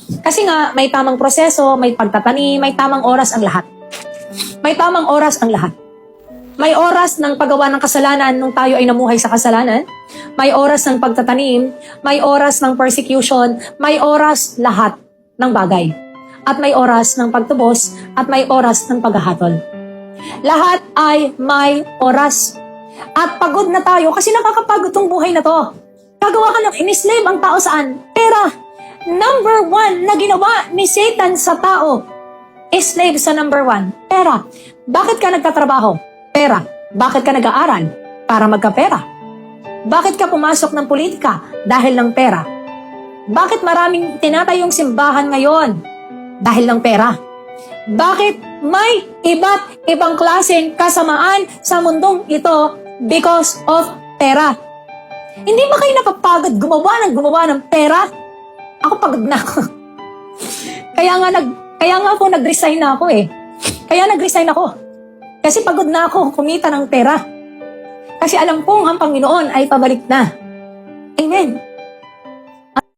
Kasi nga, may tamang proseso, may pagtatanim, may tamang oras ang lahat. May tamang oras ang lahat. May oras ng paggawa ng kasalanan nung tayo ay namuhay sa kasalanan. May oras ng pagtatanim, may oras ng persecution, may oras lahat ng bagay. At may oras ng pagtubos, at may oras ng paghahatol. Lahat ay may oras. At pagod na tayo kasi nakakapagod tong buhay na to. Gagawa ka ng inislave ang tao saan? Pera. Number 1 na ginawa ni Satan sa tao. Slave sa number 1. Pera. Bakit ka nagtatrabaho? Pera. Bakit ka nag-aaral? Para magkapera. Bakit ka pumasok ng politika? Dahil ng pera. Bakit maraming tinatayong simbahan ngayon? Dahil ng pera. Bakit may iba't ibang klaseng kasamaan sa mundong ito because of pera? Hindi ba kayo napapagod gumawa ng pera? Ako pagod na ako. Kaya nga po nag-resign na ako eh. Kaya nag-resign ako. Kasi pagod na ako kumita ng pera. Kasi alam kong ang Panginoon ay pabalik na. Amen.